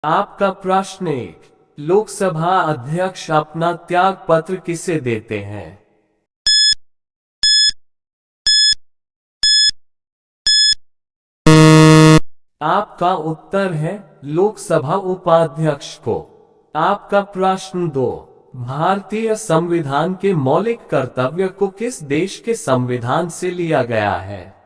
आपका प्रश्न 1, लोकसभा अध्यक्ष अपना त्याग पत्र किसे देते हैं? आपका उत्तर है लोकसभा उपाध्यक्ष को। आपका प्रश्न 2, भारतीय संविधान के मौलिक कर्तव्य को किस देश के संविधान से लिया गया है?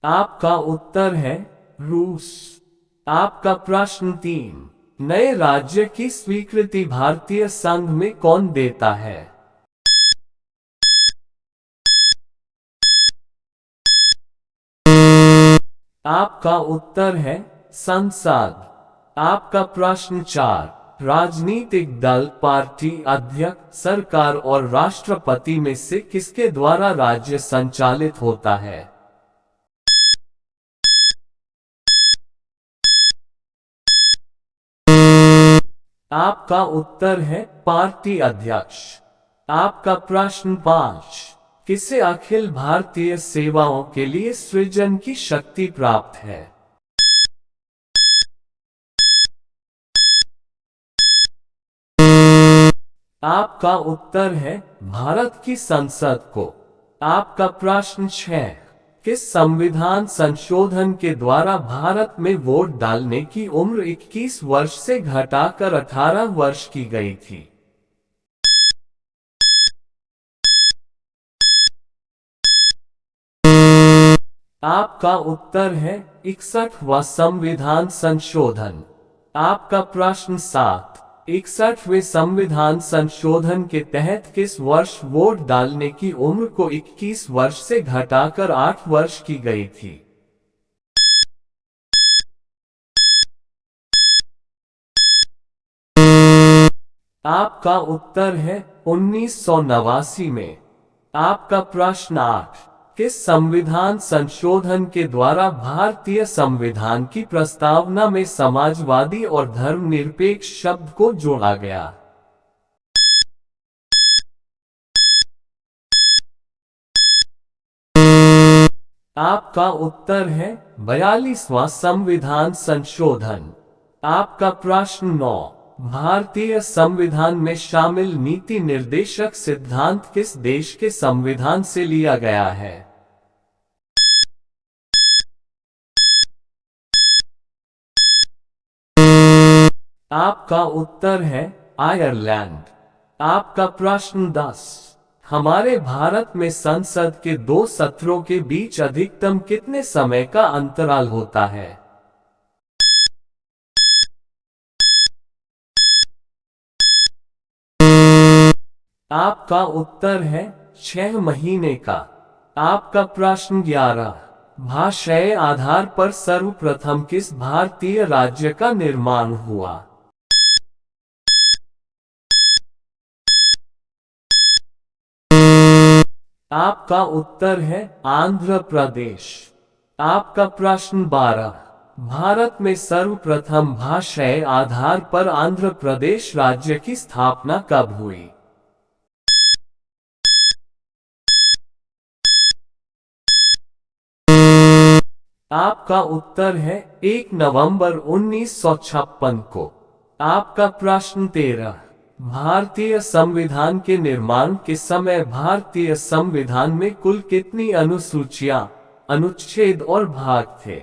आपका उत्तर है रूस। आपका प्रश्न 3, नए राज्य की स्वीकृति भारतीय संघ में कौन देता है? आपका उत्तर है संसद। आपका प्रश्न 4, राजनीतिक दल, पार्टी अध्यक्ष, सरकार और राष्ट्रपति में से किसके द्वारा राज्य संचालित होता है? आपका उत्तर है पार्टी अध्यक्ष। आपका प्रश्न 5, किसे अखिल भारतीय सेवाओं के लिए सृजन की शक्ति प्राप्त है? आपका उत्तर है भारत की संसद को। आपका प्रश्न 6, किस संविधान संशोधन के द्वारा भारत में वोट डालने की उम्र 21 वर्ष से घटाकर 18 वर्ष की गई थी? आपका उत्तर है 61वां संविधान संशोधन। आपका प्रश्न 7, 61वें संविधान संशोधन के तहत किस वर्ष वोट डालने की उम्र को 21 वर्ष से घटाकर 8 वर्ष की गई थी? आपका उत्तर है 1989 में। आपका प्रश्न 8, किस संविधान संशोधन के द्वारा भारतीय संविधान की प्रस्तावना में समाजवादी और धर्मनिरपेक्ष शब्द को जोड़ा गया? आपका उत्तर है 42वां संविधान संशोधन। आपका प्रश्न 9, भारतीय संविधान में शामिल नीति निर्देशक सिद्धांत किस देश के संविधान से लिया गया है? आपका उत्तर है आयरलैंड। आपका प्रश्न 10, हमारे भारत में संसद के 2 सत्रों के बीच अधिकतम कितने समय का अंतराल होता है? आपका उत्तर है 6 महीने का। आपका प्रश्न 11, भाषाई आधार पर सर्वप्रथम किस भारतीय राज्य का निर्माण हुआ? आपका उत्तर है आंध्र प्रदेश। आपका प्रश्न 12, भारत में सर्वप्रथम भाषाई आधार पर आंध्र प्रदेश राज्य की स्थापना कब हुई? आपका उत्तर है 1 नवंबर 1956 को। आपका प्रश्न 13, भारतीय संविधान के निर्माण के समय भारतीय संविधान में कुल कितनी अनुसूचियां, अनुच्छेद और भाग थे?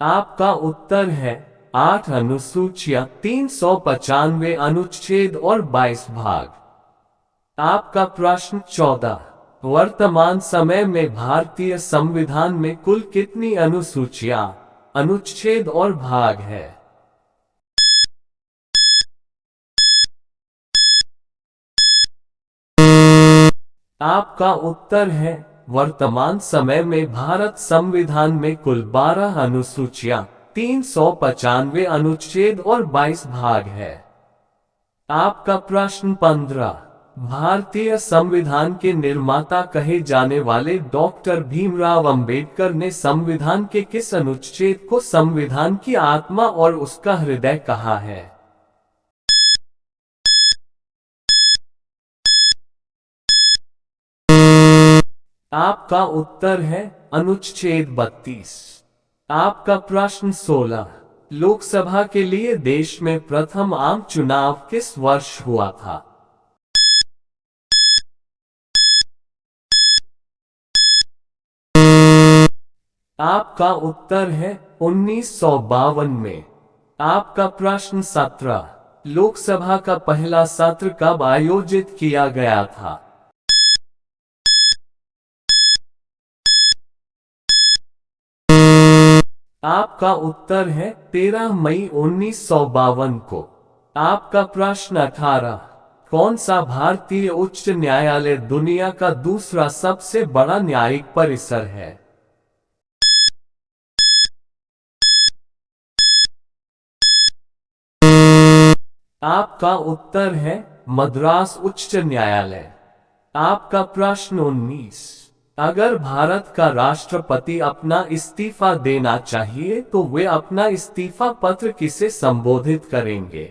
आपका उत्तर है 8 अनुसूचियां, 395 अनुच्छेद और 22 भाग। आपका प्रश्न 14, वर्तमान समय में भारतीय संविधान में कुल कितनी अनुसूचियां, अनुच्छेद और भाग है? आपका उत्तर है वर्तमान समय में भारत संविधान में कुल 12 अनुसूचियां, 395 अनुच्छेद और 22 भाग है। आपका प्रश्न 15, भारतीय संविधान के निर्माता कहे जाने वाले डॉक्टर भीमराव अंबेडकर ने संविधान के किस अनुच्छेद को संविधान की आत्मा और उसका हृदय कहा है? आपका उत्तर है अनुच्छेद 32। आपका प्रश्न 16, लोकसभा के लिए देश में प्रथम आम चुनाव किस वर्ष हुआ था? आपका उत्तर है 1952 में। आपका प्रश्न 17, लोकसभा का पहला सत्र कब आयोजित किया गया था? आपका उत्तर है 13 मई 1952 को। आपका प्रश्न 18, कौन सा भारतीय उच्च न्यायालय दुनिया का दूसरा सबसे बड़ा न्यायिक परिसर है? आपका उत्तर है मद्रास उच्च न्यायालय। आपका प्रश्न 19, अगर भारत का राष्ट्रपति अपना इस्तीफा देना चाहिए तो वे अपना इस्तीफा पत्र किसे संबोधित करेंगे?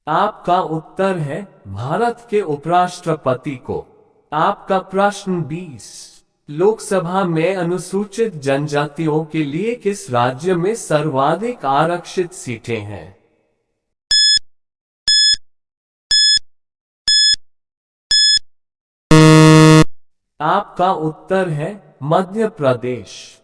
आपका उत्तर है भारत के उपराष्ट्रपति को। आपका प्रश्न 20, लोकसभा में अनुसूचित जनजातियों के लिए किस राज्य में सर्वाधिक आरक्षित सीटें हैं? आपका उत्तर है मध्य प्रदेश।